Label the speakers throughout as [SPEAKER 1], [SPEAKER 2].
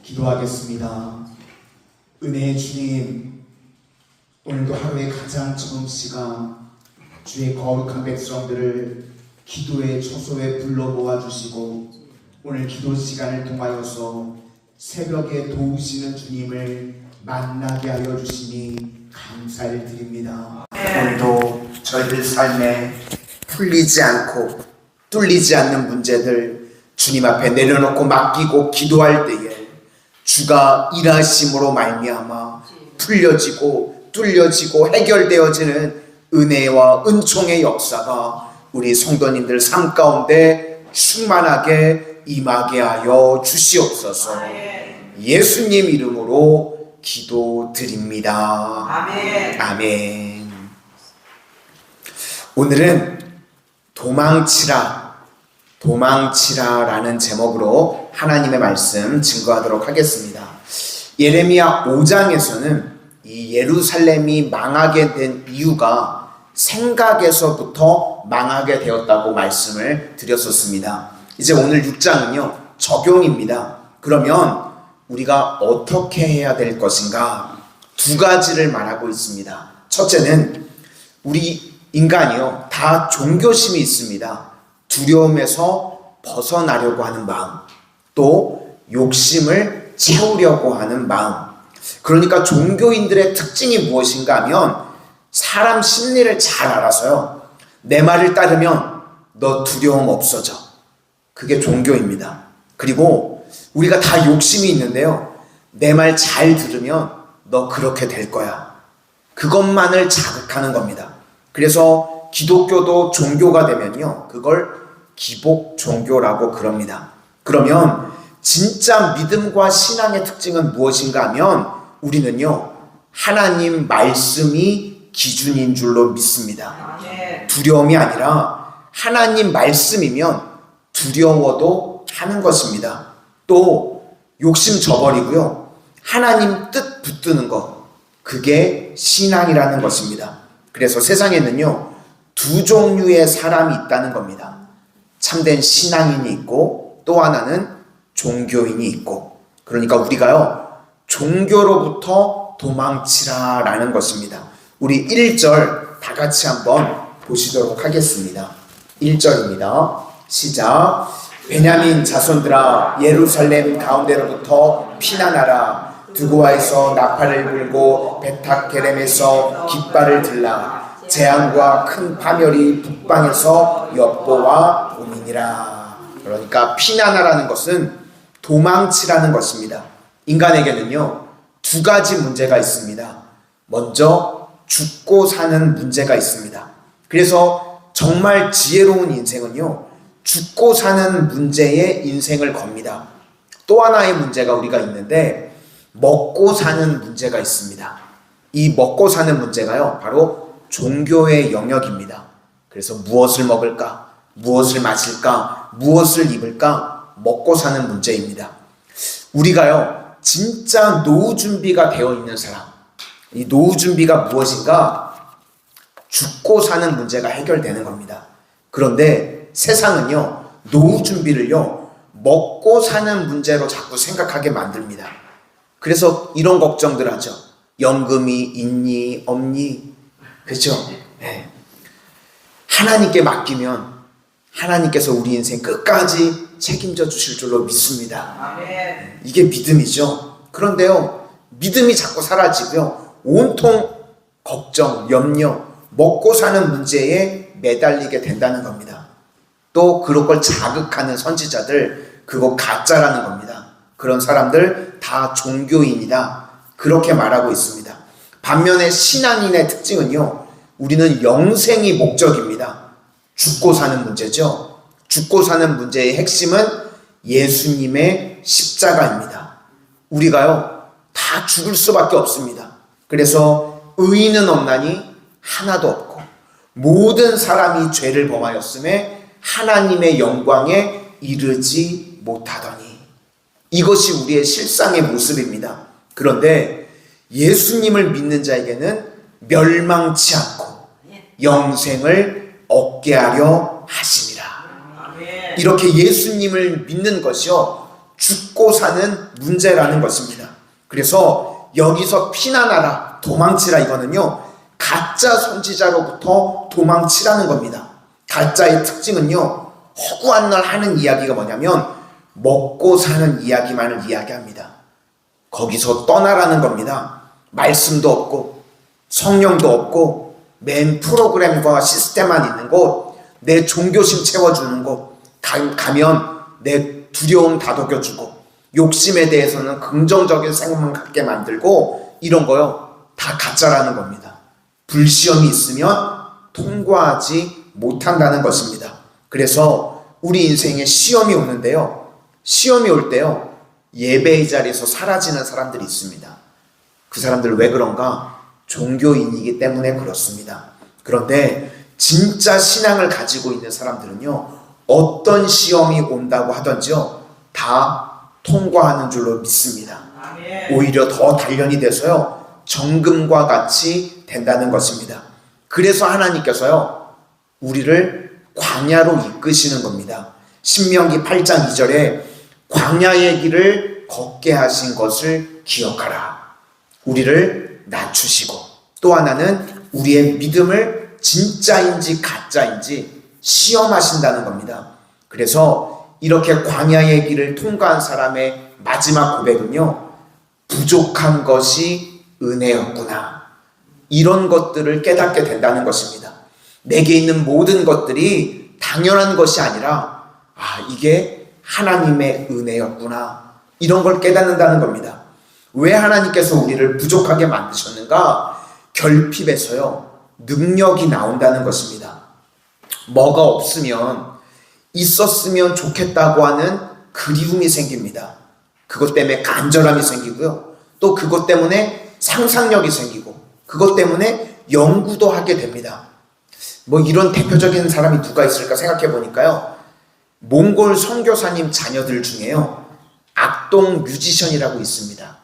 [SPEAKER 1] 기도하겠습니다. 은혜의 주님, 오늘도 하루의 가장 처음 시간 주의 거룩한 백성들을 기도의 초소에 불러 모아주시고 오늘 기도 시간을 통하여서 새벽에 도우시는 주님을 만나게 하여 주시니 감사를 드립니다. 오늘도 저희들 삶에 풀리지 않고 뚫리지 않는 문제들 주님 앞에 내려놓고 맡기고 기도할 때에 주가 일하심으로 말미암아 풀려지고 뚫려지고 해결되어지는 은혜와 은총의 역사가 우리 성도님들 삶 가운데 충만하게 임하게 하여 주시옵소서. 예수님 이름으로 기도드립니다. 아멘. 아멘. 오늘은 도망치라라는 제목으로 하나님의 말씀 증거하도록 하겠습니다. 예레미야 5장에서는 이 예루살렘이 망하게 된 이유가 생각에서부터 망하게 되었다고 말씀을 드렸었습니다. 이제 오늘 6장은요 적용입니다. 그러면 우리가 어떻게 해야 될 것인가? 두 가지를 말하고 있습니다. 첫째는 우리 인간이요 다 종교심이 있습니다. 두려움에서 벗어나려고 하는 마음, 또 욕심을 채우려고 하는 마음. 그러니까 종교인들의 특징이 무엇인가 하면 사람 심리를 잘 알아서요 내 말을 따르면 너 두려움 없어져. 그게 종교입니다. 그리고 우리가 다 욕심이 있는데요 내 말 잘 들으면 너 그렇게 될 거야. 그것만을 자극하는 겁니다. 그래서 기독교도 종교가 되면요 그걸 기복 종교라고 그럽니다. 그러면 진짜 믿음과 신앙의 특징은 무엇인가 하면 우리는요 하나님 말씀이 기준인 줄로 믿습니다. 두려움이 아니라 하나님 말씀이면 두려워도 하는 것입니다. 또 욕심 저버리고요 하나님 뜻 붙드는 것, 그게 신앙이라는 것입니다. 그래서 세상에는요 두 종류의 사람이 있다는 겁니다. 참된 신앙인이 있고 또 하나는 종교인이 있고, 그러니까 우리가요 종교로부터 도망치라라는 것입니다. 우리 1절 다 같이 한번 보시도록 하겠습니다. 1절입니다. 시작. 베냐민 자손들아 예루살렘 가운데로부터 피난하라. 드고아에서 나팔을 불고 베탁게렘에서 깃발을 들라. 재앙과 큰 파멸이 북방에서 엿보아 오미니라. 그러니까 피난하라는 것은 도망치라는 것입니다. 인간에게는요 두 가지 문제가 있습니다. 먼저 죽고 사는 문제가 있습니다. 그래서 정말 지혜로운 인생은요 죽고 사는 문제에 인생을 겁니다. 또 하나의 문제가 우리가 있는데 먹고 사는 문제가 있습니다. 이 먹고 사는 문제가요 바로 종교의 영역입니다. 그래서 무엇을 먹을까? 무엇을 마실까? 무엇을 입을까? 먹고 사는 문제입니다. 우리가요 진짜 노후 준비가 되어 있는 사람, 이 노후 준비가 무엇인가? 죽고 사는 문제가 해결되는 겁니다. 그런데 세상은요 노후 준비를요 먹고 사는 문제로 자꾸 생각하게 만듭니다. 그래서 이런 걱정들 하죠. 연금이 있니 없니? 그렇죠? 네. 하나님께 맡기면 하나님께서 우리 인생 끝까지 책임져 주실 줄로 믿습니다. 아멘. 이게 믿음이죠. 그런데요 믿음이 자꾸 사라지고요 온통 걱정, 염려, 먹고 사는 문제에 매달리게 된다는 겁니다. 또 그런 걸 자극하는 선지자들, 그거 가짜라는 겁니다. 그런 사람들 다 종교인이다, 그렇게 말하고 있습니다. 반면에 신앙인의 특징은요 우리는 영생이 목적입니다. 죽고 사는 문제죠. 죽고 사는 문제의 핵심은 예수님의 십자가입니다. 우리가요 다 죽을 수밖에 없습니다. 그래서 의인은 없나니 하나도 없고 모든 사람이 죄를 범하였음에 하나님의 영광에 이르지 못하더니, 이것이 우리의 실상의 모습입니다. 그런데 예수님을 믿는 자에게는 멸망치 않고 영생을 얻게 하려 하심이라. 이렇게 예수님을 믿는 것이요 죽고 사는 문제라는 것입니다. 그래서 여기서 피난하라, 도망치라, 이거는요 가짜 선지자로부터 도망치라는 겁니다. 가짜의 특징은요 허구한 날 하는 이야기가 뭐냐면 먹고 사는 이야기만을 이야기합니다. 거기서 떠나라는 겁니다. 말씀도 없고 성령도 없고 맨 프로그램과 시스템만 있는 곳, 내 종교심 채워주는 곳 가면 내 두려움 다독여주고 욕심에 대해서는 긍정적인 생각만 갖게 만들고, 이런 거요 다 가짜라는 겁니다. 불시험이 있으면 통과하지 못한다는 것입니다. 그래서 우리 인생에 시험이 오는데요, 시험이 올 때요 예배의 자리에서 사라지는 사람들이 있습니다. 그 사람들 왜 그런가? 종교인이기 때문에 그렇습니다. 그런데 진짜 신앙을 가지고 있는 사람들은요 어떤 시험이 온다고 하던지요 다 통과하는 줄로 믿습니다. 오히려 더 단련이 돼서요 정금과 같이 된다는 것입니다. 그래서 하나님께서요 우리를 광야로 이끄시는 겁니다. 신명기 8장 2절에 광야의 길을 걷게 하신 것을 기억하라. 우리를 낮추시고, 또 하나는 우리의 믿음을 진짜인지 가짜인지 시험하신다는 겁니다. 그래서 이렇게 광야의 길을 통과한 사람의 마지막 고백은요 부족한 것이 은혜였구나, 이런 것들을 깨닫게 된다는 것입니다. 내게 있는 모든 것들이 당연한 것이 아니라 이게 하나님의 은혜였구나, 이런 걸 깨닫는다는 겁니다. 왜 하나님께서 우리를 부족하게 만드셨는가? 결핍에서요 능력이 나온다는 것입니다. 뭐가 없으면 있었으면 좋겠다고 하는 그리움이 생깁니다. 그것 때문에 간절함이 생기고요, 또 그것 때문에 상상력이 생기고, 그것 때문에 연구도 하게 됩니다. 이런 대표적인 사람이 누가 있을까 생각해 보니까요, 몽골 선교사님 자녀들 중에요 악동 뮤지션이라고 있습니다.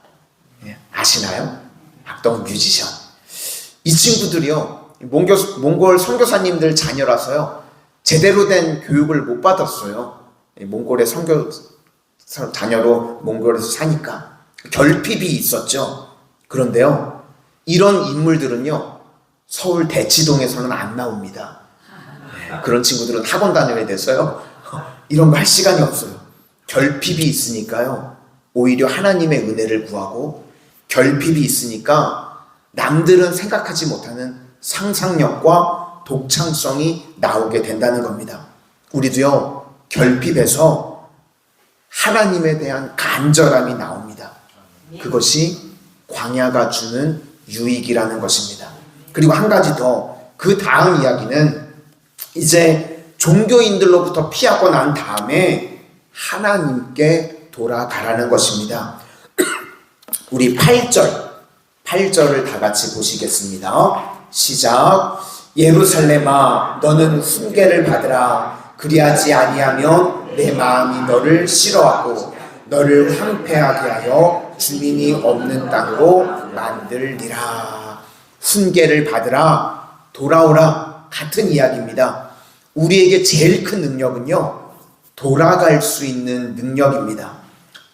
[SPEAKER 1] 아시나요? 악동 뮤지션. 이 친구들이요 몽골 선교사님들 자녀라서요 제대로 된 교육을 못 받았어요. 몽골의 선교 자녀로 몽골에서 사니까 결핍이 있었죠. 그런데요 이런 인물들은요 서울 대치동에서는 안 나옵니다. 그런 친구들은 학원 다녀야 돼서요 이런 거 할 시간이 없어요. 결핍이 있으니까요 오히려 하나님의 은혜를 구하고, 결핍이 있으니까 남들은 생각하지 못하는 상상력과 독창성이 나오게 된다는 겁니다. 우리도요 결핍에서 하나님에 대한 간절함이 나옵니다. 그것이 광야가 주는 유익이라는 것입니다. 그리고 한 가지 더, 그 다음 이야기는 이제 종교인들로부터 피하고 난 다음에 하나님께 돌아가라는 것입니다. 우리 8절을 다 같이 보시겠습니다. 시작. 예루살렘아 너는 훈계를 받으라. 그리하지 아니하면 내 마음이 너를 싫어하고 너를 황폐하게 하여 주민이 없는 땅으로 만들리라. 훈계를 받으라, 돌아오라, 같은 이야기입니다. 우리에게 제일 큰 능력은요 돌아갈 수 있는 능력입니다.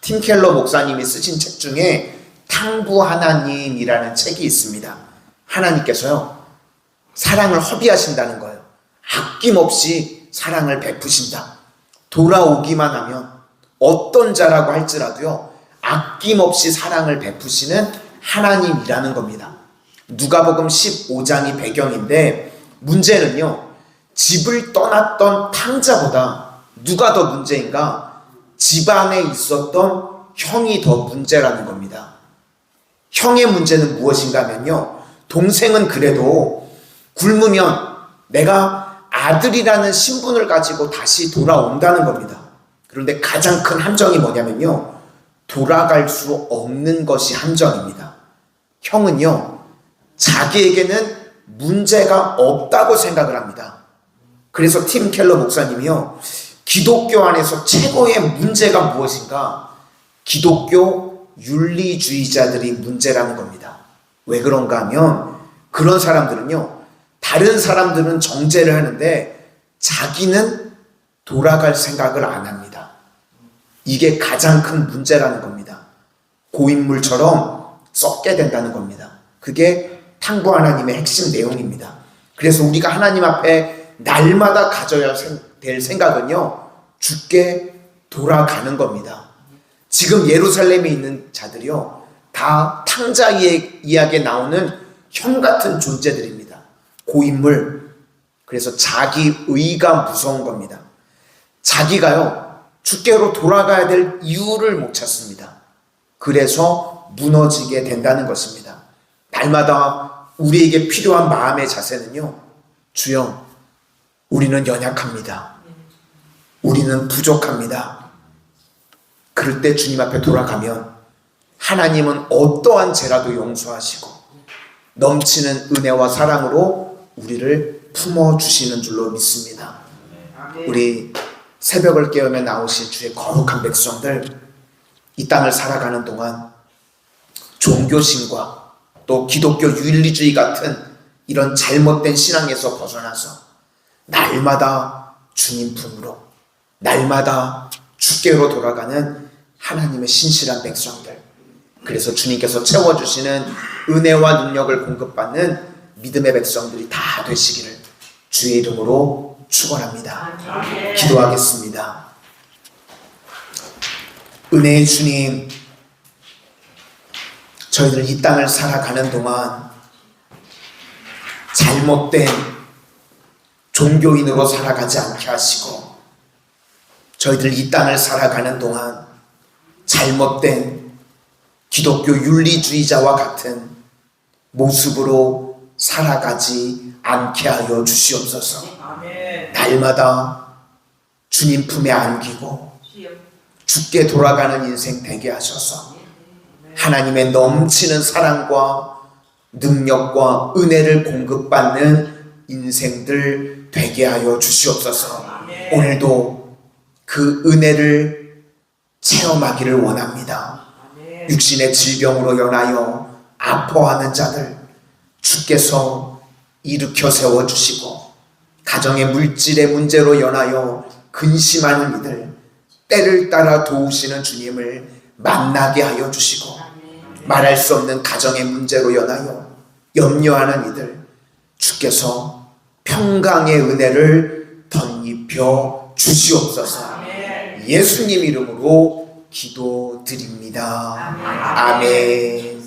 [SPEAKER 1] 팀 켈러 목사님이 쓰신 책 중에 탕부 하나님이라는 책이 있습니다. 하나님께서요 사랑을 허비하신다는 거예요. 아낌없이 사랑을 베푸신다. 돌아오기만 하면 어떤 자라고 할지라도요 아낌없이 사랑을 베푸시는 하나님이라는 겁니다. 누가복음 15장이 배경인데, 문제는요 집을 떠났던 탕자보다 누가 더 문제인가? 집안에 있었던 형이 더 문제라는 겁니다. 형의 문제는 무엇인가 하면요, 동생은 그래도 굶으면 내가 아들이라는 신분을 가지고 다시 돌아온다는 겁니다. 그런데 가장 큰 함정이 뭐냐면요, 돌아갈 수 없는 것이 함정입니다. 형은요 자기에게는 문제가 없다고 생각을 합니다. 그래서 팀 켈러 목사님이요 기독교 안에서 최고의 문제가 무엇인가? 기독교 윤리주의자들이 문제라는 겁니다. 왜 그런가 하면, 그런 사람들은요 다른 사람들은 정죄를 하는데 자기는 돌아갈 생각을 안 합니다. 이게 가장 큰 문제라는 겁니다. 고인물처럼 썩게 된다는 겁니다. 그게 탕구 하나님의 핵심 내용입니다. 그래서 우리가 하나님 앞에 날마다 가져야 될 생각은요, 주께 돌아가는 겁니다. 지금 예루살렘에 있는 자들이요, 다 탕자 이야기에 나오는 형 같은 존재들입니다. 고인물. 그래서 자기 의가 무서운 겁니다. 자기가요, 주께로 돌아가야 될 이유를 못 찾습니다. 그래서 무너지게 된다는 것입니다. 날마다 우리에게 필요한 마음의 자세는요, 주여, 우리는 연약합니다. 우리는 부족합니다. 그럴 때 주님 앞에 돌아가면 하나님은 어떠한 죄라도 용서하시고 넘치는 은혜와 사랑으로 우리를 품어주시는 줄로 믿습니다. 우리 새벽을 깨우며 나오신 주의 거룩한 백성들, 이 땅을 살아가는 동안 종교심과 또 기독교 윤리주의 같은 이런 잘못된 신앙에서 벗어나서 날마다 주님 품으로, 날마다 주께로 돌아가는 하나님의 신실한 백성들, 그래서 주님께서 채워주시는 은혜와 능력을 공급받는 믿음의 백성들이 다 되시기를 주의 이름으로 축원합니다. 기도하겠습니다. 은혜의 주님, 저희들 이 땅을 살아가는 동안 잘못된 종교인으로 살아가지 않게 하시고, 저희들 이 땅을 살아가는 동안 잘못된 기독교 윤리주의자와 같은 모습으로 살아가지 않게 하여 주시옵소서. 날마다 주님 품에 안기고 주께 돌아가는 인생 되게 하셔서 하나님의 넘치는 사랑과 능력과 은혜를 공급받는 인생들 되게 하여 주시옵소서. 오늘도 그 은혜를 체험하기를 원합니다. 육신의 질병으로 연하여 아파하는 자들 주께서 일으켜 세워주시고, 가정의 물질의 문제로 연하여 근심하는 이들 때를 따라 도우시는 주님을 만나게 하여 주시고, 말할 수 없는 가정의 문제로 연하여 염려하는 이들 주께서 평강의 은혜를 덧입혀 주시옵소서. 예수님 이름으로 기도드립니다. 아멘.